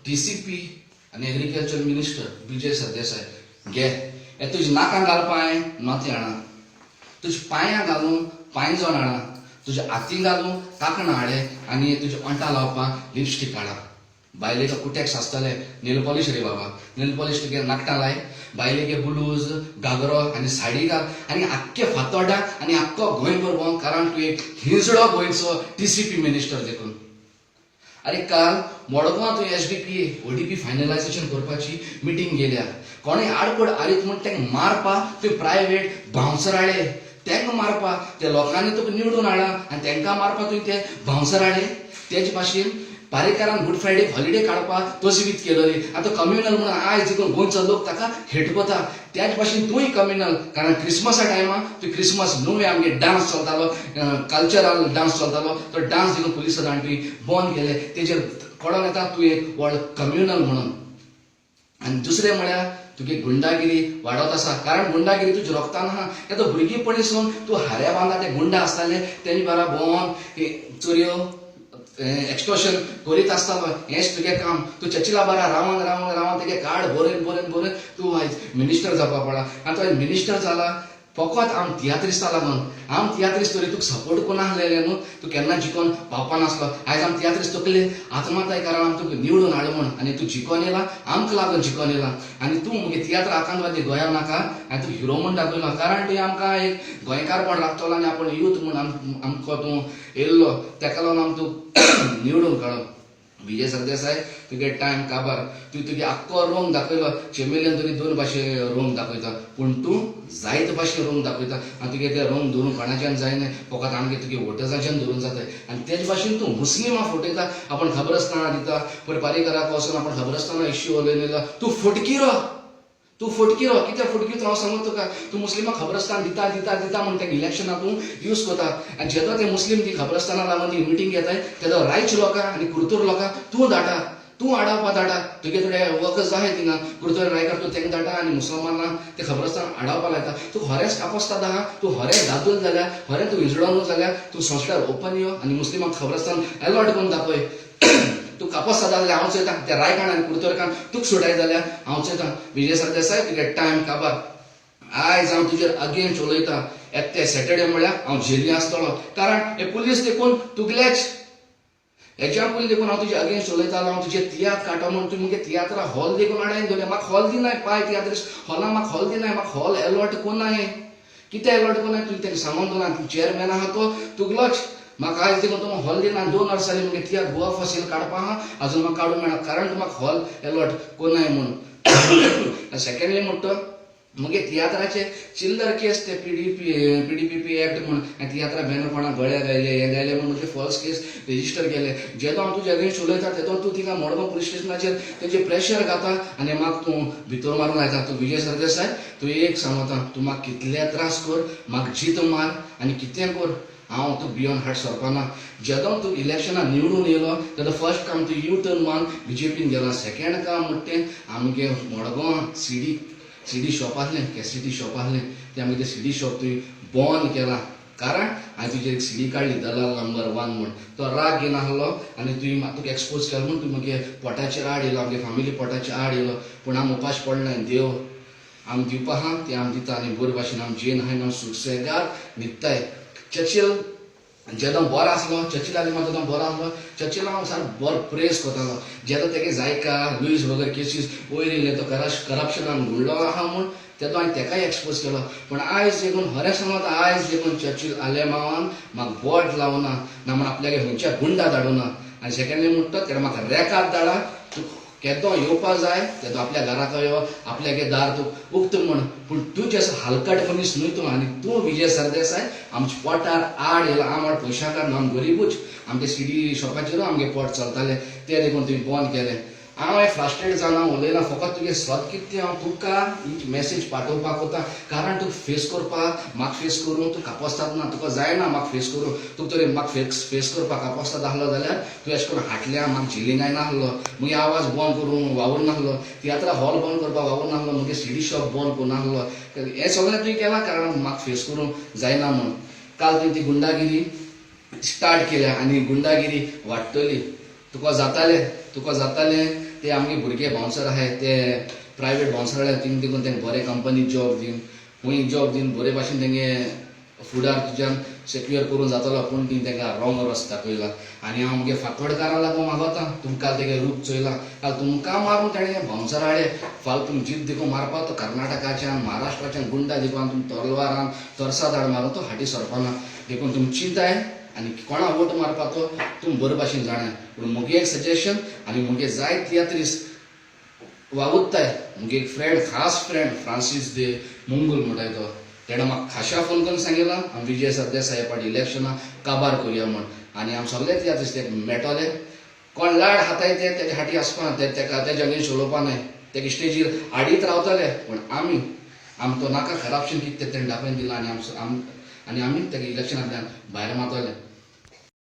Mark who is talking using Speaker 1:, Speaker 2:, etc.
Speaker 1: TCP आणि agriculture minister Vijay Sardesai घे हे तुझ्या नाकां घालपाय नोती हाडा, तुझ्या पांयां घालून पांयजण हाडा, तुझ्या हातीं घालून कांकणां हाडे आणि तुझ्या अंटा लावपाक लिपस्टीक हाडा. बायलेक कुट्याक साचतले नेल पॉलिश रे बाबा, नेल पॉलिश तुगे नाकटां लाय, बायलेक ब्लूज घागरो आणि साडी घाल आणि आख्खे फातोड्डा आणि आख्खो गोंयभर भोंव, कारण तूं एक हिंजडो गोंयचो TCP मिनिस्टर देखून. अरे काल मडगांव थंय SDP ODP फायनलायझेशन करपाची मिटींग गेल्या. कोणें आडपड आरीत म्हूण तेंक मारपा तुवें प्रायवेट बाउन्सर हाडे, तेंका मारपा त्या लोकांनी तुका निवडून हाडा आनी तेंकां मारपा तुवें ते बाउन्सर हाडे. तेच भाशेन पारेकारान गुड फ्रायडे हॉलिडे काडपाक तजवीज केलोली. आतां कम्युनल म्हणून आयज देखून गोंयचो लोक ताका हेटपता. त्याच भाशेन तूंय कम्युनल, कारण क्रिसमसा टायमार तूं क्रिसमस न्हू आमगे डान्स चलतालो, कल्चरल डान्स चलतालो, तो डान्स देखून पुलिसांनी तुवें बंद केले. तेजेर कळोन येता तूं एक व्हड कम्युनल म्हणून. आनी दुसरें म्हळ्यार तुगे गुंडागिरी वाडत आसा, कारण गुंडागिरी तुज्या रोगतान आहा. येतो भुरगीपणीसून तूं हाऱ्या बांदा ते गुंडा आसताले तेंची बारा भोंवन चोरयो एक्सटॉर्शन करीत आसतालो. हेंच तुगे काम. तूं चर्चिला बारा रावन रावन रावन तेगे कार्ड बरयन बरयन बरयन तूं आयज मिनिस्टर जावपा पडला. आनी तो मिनिस्टर जाला फकत आम तियात्रिस्ता लागून. आम तियात्रिस्त तरी तुका सपोर्ट कोण आसलेले न्हू, तूं केन्ना जिखोन पावपा नासलो. आयज आम तियात्रिस्त तकले आत्माताय कारण आम तुका निवडून हाड म्हूण, आनी तूं जिखोन येयला, आमकां लागून जिखोन येयला. आनी तूं मुगे तियात्र आकांतवादी गोंया नाका आनी तूं हिरो म्हूण दाखयलो, कारण तुवें आमकां एक गोंयकारपण लागतलो आनी आपूण यूथ म्हूण आमकां तूं येयल्लो, तेका लागून आम तूं निवडून काडलो. विजय सरदेसाय तुगे टायम काबार. तुगे आख्खो रोंग दाखयलो. चेमेलियन तरी 2 भाशे रोंग दाखयता, पूण तूं जायते भाशे रोंग दाखयता. आनी तुगे ते रोंग धरून कोणाच्यान जायना, फकत आमगे तुगे वोटर्सांच्यान धरून जाताय. आनी तेच भाशेन तूं मुस्लिमां फटयता. आपण खबरस्ताना दिता, पयर पारेकराक वचून आपण खबरस्ताना इश्यू उलयलेलो. तूं फटकिरो, तूं फटकिरो. कित्याक फटकिरो हांव सांगू तुका, तूं मुस्लिमां खबरस्तान दिता दिता दिता म्हूण तें इलेक्शनाक तूं यूज करता. आनी जेदो ते मुस्लीम ती खबरस्ताना लागून ती मिटींग घेताय, तेदो रायच्या लोकां आनी कुर्तूर लोकांक तूं धाडा, तूं हाडपा धाडा. तुगे थोडे वर्कर्स आहाय थिंगा कुर्तोर रायकार, तूं तेंका धाडा आनी मुसलमानांक ते खबरस्तान हाडपा लायता. तूं खरेंच कापोस्ताद आहा, तूं खरेंच दादूल जाल्यार, खरें तूं हिंजडो न्हू जाल्यार तूं संस्कार ओपन यो आनी मुस्लिमांक खबरस्तान अलॉट करून दाखय. तूं कापोस्ताद जाल्यार हांव चयता, त्या रायकान आनी कुर्तोरकान तुका सोडाय जाल्यार हांव चयता. विजय सरदेसाय तुगे टायम काबार. आयज हांव तुजेर अगेन्स्ट उलयता. येते सॅटर्डे म्हळ्यार हांव जेली आसतलो, कारण हे पुलीस देखून तुगलेच. हेच्या पयलीं देखून हांव तुजे अगेन्स्ट उलयतालो. हांव तुजे तियात्र काडटा म्हूण तूं मुगे तियात्रा हॉल देखून हाडायन दवरले. म्हाका हॉल दिनाय, पाय तियात्रिस्ट हॉलां म्हाका हॉल दिनाय, म्हाका हॉल अलॉट कोन्नाय. कितें अलॉट कोन्नाय तुवें तेका सांगून दवरना. तूं चेअरमॅन आहा तो तुगलोच. म्हाका आयज देखून तुका हॉल दिना. 2 वर्सां जालीं मुगे तियात्र गोवा फॉसील काडपा आहा, आजून म्हाका काडूंक मेळना, कारण तूं म्हाका हॉल अलॉट कोन्नाय म्हणून. सेकंडली म्हणटा मुगे तियात्राचे चिल्लर केस ते PDPP एक्ट म्हणून, आनी तियात्रा बॅनर कोणा गळ्या गायले हे गायले म्हणून म्हजे फॉल्स केस रेजिस्टर केले. जेदो हांव तुजे अगेन्स्ट उलयता तेदो तूं थिंगा मडगांव पुलीस स्टेशनाचेर तेंचे प्रेशर घाता आनी म्हाका तूं भितर मारूंक लायता. तूं विजय सरदेसाय तूं एक सांगता, तूं म्हाका कितले त्रास कर, म्हाका जीत मार आनी कितें कर, हांव तूं बियॉन्ड हार्ट सरपाना. जेदो तूं इलेक्शनाक निवडून येयलो तेदो फर्स्ट काम तूं यू टर्न मान BJPन गेला. सेकंड काम म्हणटा तें आमगे मडगांव CD शॉप आसलें, कॅसिटी शॉप आसलें, ते आमगे ते CD शॉप तुवें बंद केला. कारण हांवें तुजी एक CD काडली दलाल नंबर 1 म्हूण. तो राग घेवन आसलो आनी तुवें तुका एक्सपोज केलो म्हूण तूं म्हगे पोटाचेर आड येयलो, आमगे फॅमिली पोटाचेर आड येयलो. पूण हांव उपाश पडनाय. देव आम दिवपा आहा तें आम दिता आनी बरे भाशेन आम जेन आहाय हांव सुसेगाद न्हिदताय. चर्चिल जेदो बरो आसलो, चर्चिल आनी म्हाका बरो आसलो, चर्चिला हांव सारको बरो प्रेस करतालो. जेदो तेगे जायका लुईस वगैरे केसीस वयर येयले, तो करप्शनान गुंडलो आहा म्हूण तेदो हांवें तेकाय एक्सपोज केलो. पूण आयज देखून खरें सांगता, आयज देखून चर्चिल आलेमावान म्हाका बोट लावना, ना म्हण आपल्यागे खंयच्या गुंडा धाडूना. आनी सेकंडली म्हणटा तेका म्हाका रेकाद धाडा. तूं केदो येवपा जाय तेदो आपल्या घराक यो, आपल्यागे दार तूं उक्त म्हण. पूण तूं जसो हलकट मनीस न्हय तूं. आनी तूं विजय सरदेसाय आमच्या पोटार आड येयला. आम पयशांकार आम गरीबूच. आमगे CD शॉपाचेर आमगे पोट चलताले, ते देखून तुवें बंद केलें. हांव फ्रस्ट्रेट जावन हांव उलयना. फकत तुगे स्वत कितें हांव तुका ही मेसेज पाठोवपाक वता, कारण तुका फेस करपाक, म्हाका फेस करूं तूं कापोस्ताद ना. तुका जायना म्हाका फेस करूं. तुका तरी म्हाका फेस करपाक कापोस्ताद आसलो जाल्यार तूं अशें करून हाटल्या म्हाका झिलिंगाय नासलो, मुगे आवाज बंद करूंक वावर नासलो, तियात्रा हॉल बंद करपाक वावर नासलो, मुगे CD शॉप बंद करूं नासलो. हें सगळें तुवें केलां कारण म्हाका फेस करूंक जायना म्हूण. काल तुवें ती गुंडागिरी स्टार्ट केल्या आनी गुंडागिरी वाडटली. तुका जाताले ते आमगे भुरगे बाउन्सर आहाय ते प्रायवेट बाउन्सर थिंग देखून तेंका बरे कंपनीत जॉब दिन खूंय जॉब दिन बरे भाशेन तेंगे फुडार तुज्यान सेक्युअर करून जातलो पूण ती तेंका रॉंग रस्तो दाखयला आनी हांव आमगे फातोडकारां लागून मागोता तुमकां काल तेगे रूप चोयला काल तुमकां मारून तेणें बाउन्सर हाडे फालतू जीत देखून मारपा तो कर्नाटकाच्यान महाराष्ट्राच्यान गुंडा देखून तुम तलवारान तोरसा धाड मारून तो हाटी सरपाना देखून तुम चिंताय आनी कोणा वोट मारपा तो तुम बरे भाशेन जाणाय पूण मुगे एक सजेशन आनी मुगे जाय तियात्रीस वावुरताय मुगे एक फ्रेंड खास फ्रेंड फ्रांसीस दे मुंगूल म्हणटाय तो तेणें म्हाका खाशा फोन करून सांगितला आमी विजय सरदेसाय पाटी इलेक्शनां काबार करुया म्हण आनी आमी सगळे तियात्रीस ते मेळटले कोण लाड हाताय ते तेजे हाटी आसपा तेका तेजे अगेन्स्ट उलोवपा न्हय तेगे स्टेजीर आडीत रावतले पूण आमी तो नाका खराबशेन कितें तेणें दाखोवन दिलां आनी आमी तेगे इलेक्शनांतल्यान भायर मारतले